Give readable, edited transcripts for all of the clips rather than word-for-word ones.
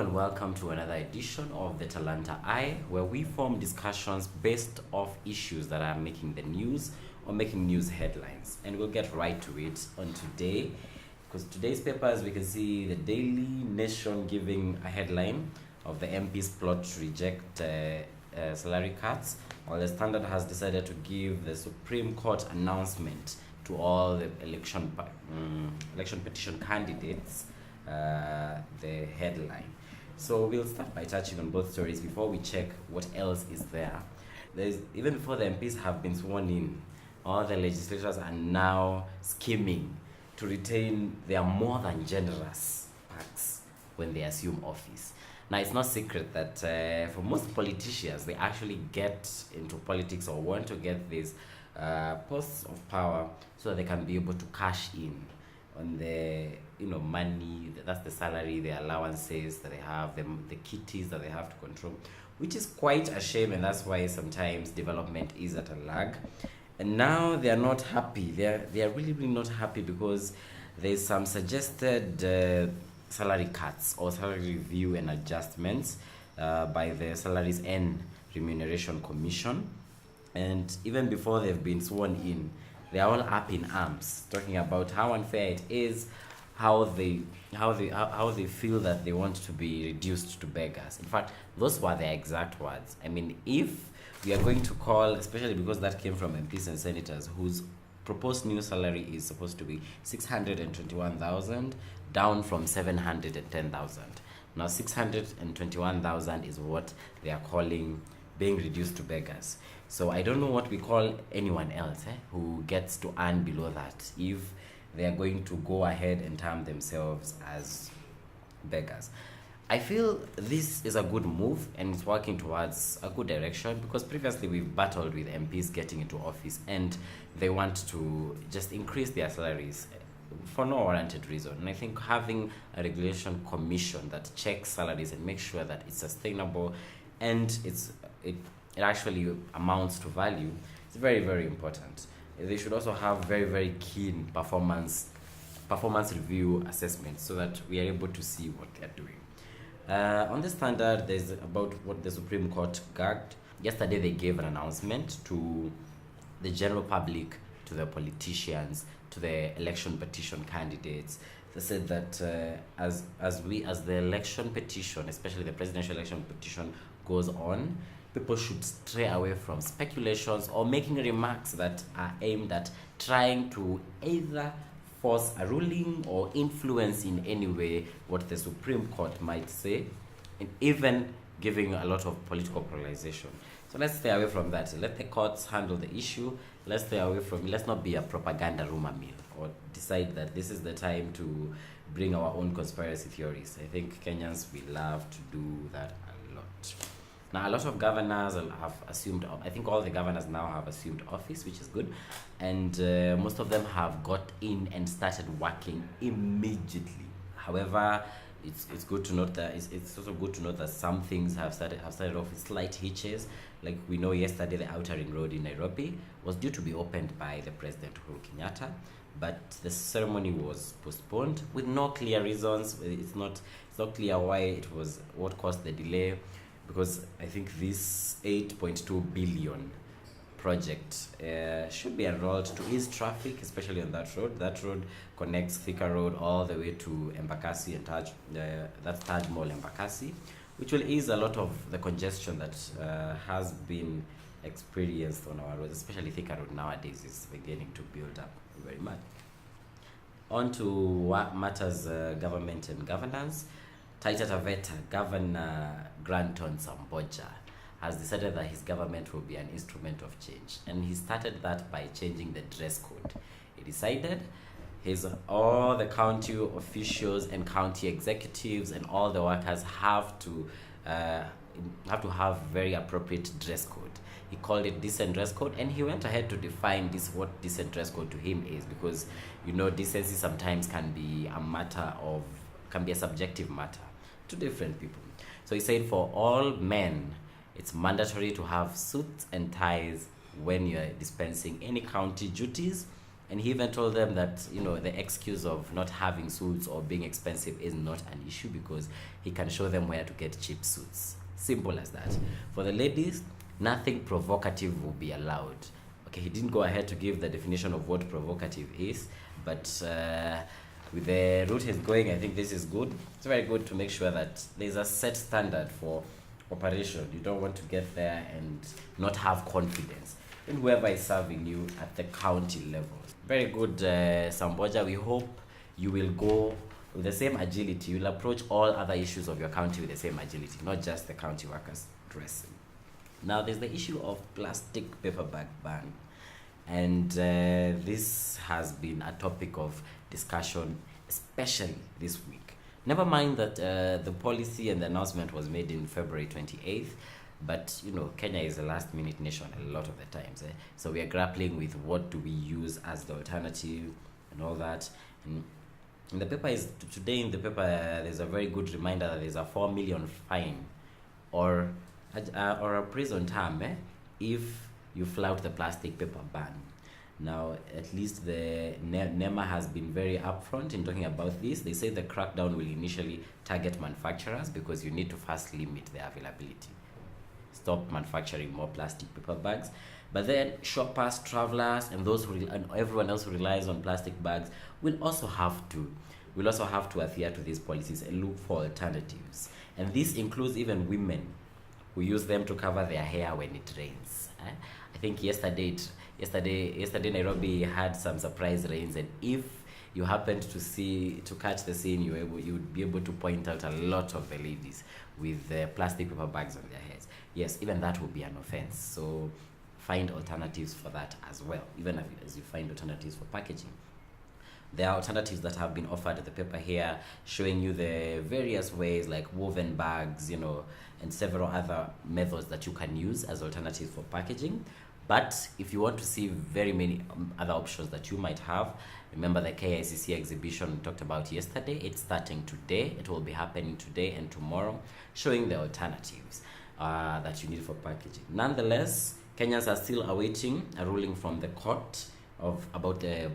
and welcome to another edition of the Talanta Eye, where we form discussions based off issues that are making the news or making news headlines. And we'll get right to it on today, because today's papers, we can see the Daily Nation giving a headline of the MPs plot to reject salary cuts, while the Standard has decided to give the Supreme Court announcement to all the election petition candidates the headline. So we'll start by touching on both stories before we check what else is there. Even before the MPs have been sworn in, all the legislators are now scheming to retain their more than generous perks when they assume office. Now, it's not secret that for most politicians, they actually get into politics or want to get these posts of power so that they can be able to cash in on the money, that's the salary, the allowances that they have, the kitties that they have to control, which is quite a shame, and that's why sometimes development is at a lag. And now they are not happy. They are really not happy because there's some suggested salary cuts or salary review and adjustments by the Salaries and Remuneration Commission. And even before they've been sworn in, they're all up in arms, talking about how unfair it is, how they feel that they want to be reduced to beggars. In fact, those were their exact words. I mean, if we are going to call, especially because that came from MPs and senators whose proposed new salary is supposed to be 621,000, down from 710,000. Now 621,000 is what they are calling being reduced to beggars. So I don't know what we call anyone else who gets to earn below that if they are going to go ahead and term themselves as beggars. I feel this is a good move and it's working towards a good direction, because previously we've battled with MPs getting into office and they want to just increase their salaries for no warranted reason. And I think having a regulation commission that checks salaries and makes sure that it's sustainable and it actually amounts to value is very, very important. They should also have very, very keen performance review assessments so that we are able to see what they're doing. On the Standard, there's about what the Supreme Court gagged. Yesterday, they gave an announcement to the general public, to the politicians, to the election petition candidates. They said that as the election petition, especially the presidential election petition, goes on, people should stray away from speculations or making remarks that are aimed at trying to either force a ruling or influence in any way what the Supreme Court might say, and even giving a lot of political polarization. So let's stay away from that. Let the courts handle the issue. Let's stay away from it. Let's not be a propaganda rumor mill or decide that this is the time to bring our own conspiracy theories. I think Kenyans, we love to do that a lot. Now, a lot of governors have assumed, I think all the governors now have assumed office, which is good. And most of them have got in and started working immediately. However, it's good to note that it's also good to note that some things have started off with slight hitches. Like we know yesterday, the Outer Ring Road in Nairobi was due to be opened by the President Uhuru Kenyatta, but the ceremony was postponed with no clear reasons. It's not clear why what caused the delay. Because I think this 8.2 billion project should be enrolled to ease traffic, especially on that road. That road connects Thika Road all the way to Embakasi and that's Taj Mall Embakasi, which will ease a lot of the congestion that has been experienced on our roads, especially Thika Road nowadays is beginning to build up very much. On to what matters government and governance. Taita Taveta Governor Granton Samboja has decided that his government will be an instrument of change, and he started that by changing the dress code. He decided all the county officials and county executives and all the workers have to have very appropriate dress code. He called it decent dress code, and he went ahead to define what decent dress code to him is, because decency sometimes can be a subjective matter to different people. So he said for all men, it's mandatory to have suits and ties when you're dispensing any county duties And he even told them that, the excuse of not having suits or being expensive is not an issue because he can show them where to get cheap suits. Simple as that. For the ladies, nothing provocative will be allowed. Okay, he didn't go ahead to give the definition of what provocative is, but with the route he's going, I think this is good. It's very good to make sure that there's a set standard for operation. You don't want to get there and not have confidence in whoever is serving you at the county level. Very good, Samboja. We hope you will go with the same agility. You'll approach all other issues of your county with the same agility, not just the county workers dressing. Now, there's the issue of plastic paper bag ban. And this has been a topic of discussion, especially this week. Never mind that the policy and the announcement was made in February 28th, but Kenya is a last-minute nation a lot of the times. So we are grappling with what do we use as the alternative and all that. And in the paper there's a very good reminder that there's a 4 million fine or a prison term if you flout the plastic paper ban. Now, at least the NEMA has been very upfront in talking about this. They say the crackdown will initially target manufacturers because you need to first limit their availability. Stop manufacturing more plastic paper bags. But then shoppers, travelers, and and everyone else who relies on plastic bags will also have to adhere to these policies and look for alternatives. And this includes even women who use them to cover their hair when it rains. I think yesterday Nairobi had some surprise rains, and if you happened to catch the scene, you would be able to point out a lot of the ladies with plastic paper bags on their heads. Yes, even that would be an offense. So find alternatives for that as well, even as you find alternatives for packaging. There are alternatives that have been offered at the paper here, showing you the various ways like woven bags, and several other methods that you can use as alternatives for packaging. But if you want to see very many other options that you might have, remember the KICC exhibition we talked about yesterday. It's starting today. It will be happening today and tomorrow, showing the alternatives that you need for packaging. Nonetheless, Kenyans are still awaiting a ruling from the court about the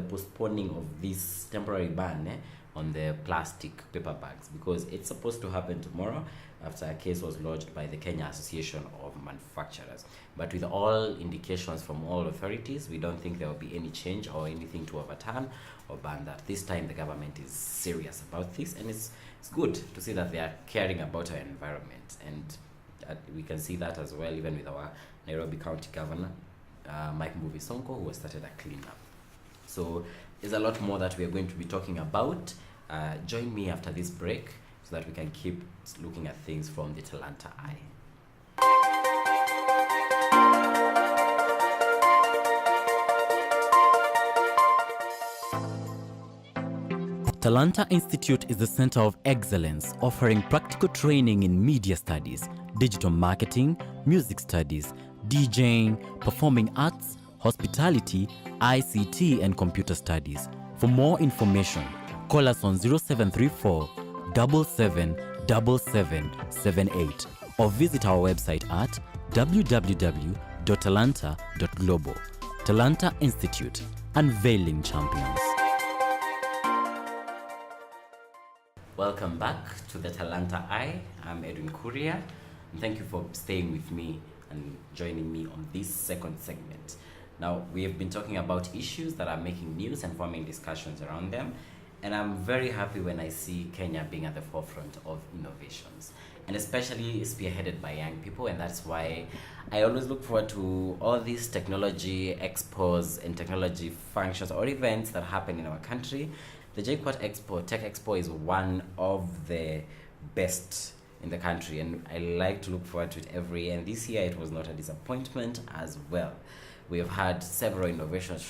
postponing of this temporary ban on the plastic paper bags, because it's supposed to happen tomorrow after a case was lodged by the Kenya Association of Manufacturers. But with all indications from all authorities, we don't think there will be any change or anything to overturn or ban that. This time the government is serious about this, and it's good to see that they are caring about our environment. And we can see that as well even with our Nairobi County Governor, Mike Mbuvi Sonko, who has started a cleanup. So there's a lot more that we are going to be talking about. Join me after this break so that we can keep looking at things from the Talanta eye. Anta Institute is the center of excellence, offering practical training in media studies, digital marketing, music studies, DJing, performing arts, hospitality, ICT, and computer studies. For more information, call us on 0734 777778 or visit our website at www.talanta.global. Anta Institute, unveiling champions. Welcome back to the Talanta Eye. I'm Edwin Kuria, and thank you for staying with me and joining me on this second segment. Now, we have been talking about issues that are making news and forming discussions around them, and I'm very happy when I see Kenya being at the forefront of innovations, and especially spearheaded by young people. And that's why I always look forward to all these technology expos and technology functions or events that happen in our country. The JKUAT Expo, Tech Expo, is one of the best in the country, and I like to look forward to it every year. And this year it was not a disappointment as well. We have had several innovations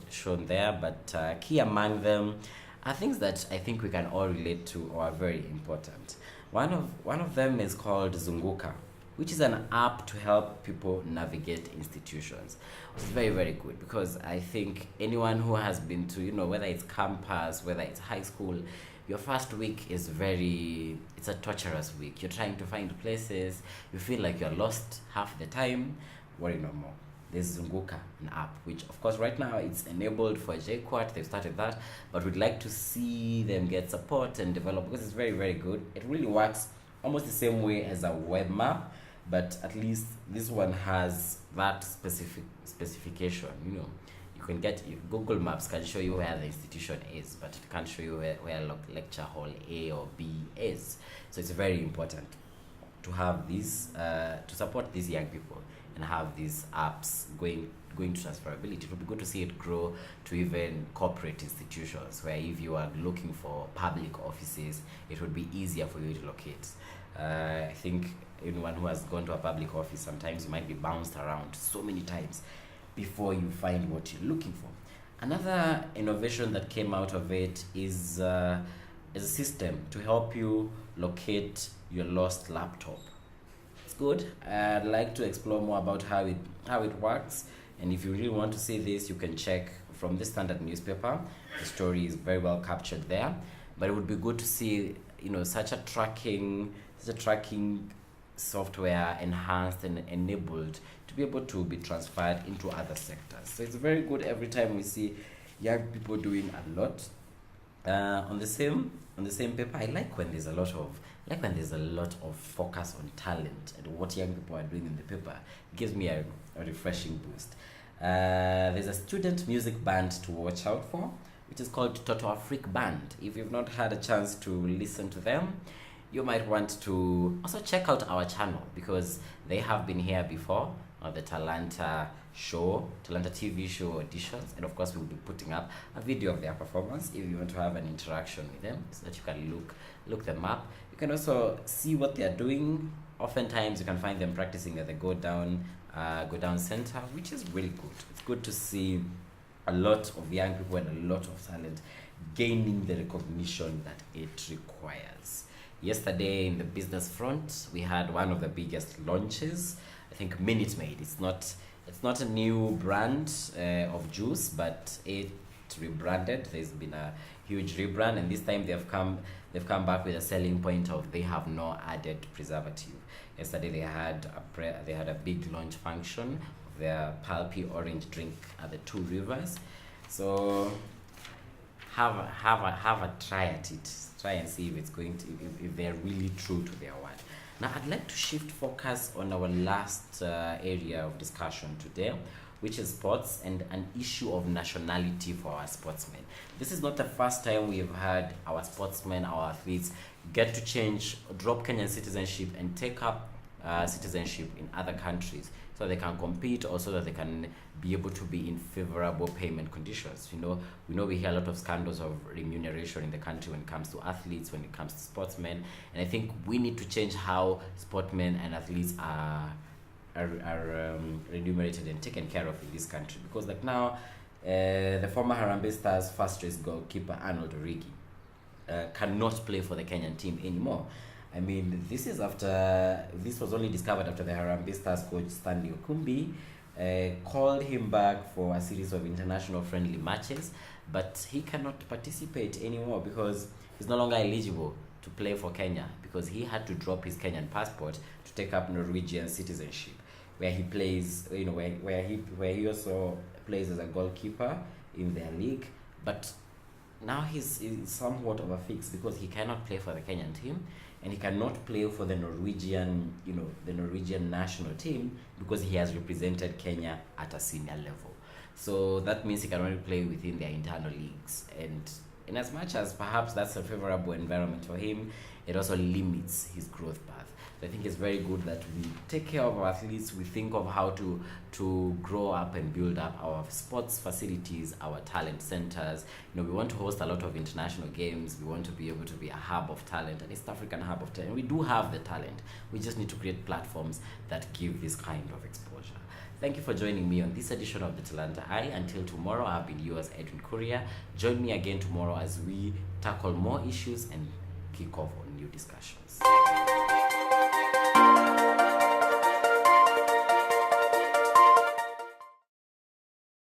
shown there, but key among them are things that I think we can all relate to or are very important. One of them is called Zunguka, which is an app to help people navigate institutions. It's very, very good, because I think anyone who has been to, whether it's campus, whether it's high school, your first week is it's a torturous week. You're trying to find places, you feel like you're lost half the time. Worry no more. there's Zunguka, an app, which of course right now it's enabled for JQuat. They've started that, but we'd like to see them get support and develop, because it's very, very good. It really works almost the same way as a web map, but at least this one has that specification. You know, you can get, Google Maps can show you where the institution is, but it can't show you where lecture hall A or B is. So it's very important to have these, to support these young people and have these apps going to transferability. It would be good to see it grow to even corporate institutions, where if you are looking for public offices, it would be easier for you to locate. I think anyone who has gone to a public office, sometimes you might be bounced around so many times before you find what you're looking for. Another innovation that came out of it is a system to help you locate your lost laptop. It's good. I'd like to explore more about how it works, and if you really want to see this, you can check from the Standard newspaper. The story is very well captured there, but it would be good to see, you know, such a tracking software enhanced and enabled to be able to be transferred into other sectors. So it's very good every time we see young people doing a lot. On the same paper, I like when there's a lot of focus on talent and what young people are doing in the paper. It gives me a refreshing boost. There's a student music band to watch out for, which is called Toto Afrique Band. If you've not had a chance to listen to them, you might want to also check out our channel, because they have been here before on the Talanta TV show auditions, and of course we'll be putting up a video of their performance if you want to have an interaction with them, so that you can look them up. You can also see what they are doing. Oftentimes you can find them practicing at the Go Down Center, which is really good. It's good to see a lot of young people and a lot of talent gaining the recognition that it requires. Yesterday in the business front, we had one of the biggest launches. I think Minute Maid. It's not a new brand of juice, but it rebranded. There's been a huge rebrand, and this time they've come back with a selling point of they have no added preservative. Yesterday they had a big launch function of their pulpy orange drink at the Two Rivers. So have a try at it. Try and see if it's going to, if they're really true to their word. Now I'd like to shift focus on our last area of discussion today, which is sports and an issue of nationality for our sportsmen. This is not the first time we've had our sportsmen, our athletes, get to drop Kenyan citizenship and take up citizenship in other countries, so they can compete, or so that they can be able to be in favorable payment conditions. We know we hear a lot of scandals of remuneration in the country when it comes to athletes, when it comes to sportsmen, and I think we need to change how sportsmen and athletes are remunerated and taken care of in this country. Because like now, the former Harambee Stars first race goalkeeper Arnold Origi cannot play for the Kenyan team anymore. I mean, this was only discovered after the Harambee Stars coach Stanley Okumbi called him back for a series of international friendly matches, but he cannot participate anymore because he's no longer eligible to play for Kenya, because he had to drop his Kenyan passport to take up Norwegian citizenship, where he plays, where he also plays as a goalkeeper in their league. But now he's somewhat of a fix, because he cannot play for the Kenyan team, and he cannot play for the Norwegian national team, because he has represented Kenya at a senior level. So that means he can only play within their internal leagues, and in as much as perhaps that's a favorable environment for him, it also limits his growth path. So I think it's very good that we take care of our athletes. We think of how to grow up and build up our sports facilities, our talent centers. We want to host a lot of international games. We want to be able to be a hub of talent, an East African hub of talent. We do have the talent. We just need to create platforms that give this kind of exposure. Thank you for joining me on this edition of the Talanta Eye. Until tomorrow, I've been yours, Edwin Kuria. Join me again tomorrow as we tackle more issues and kick off on new discussions.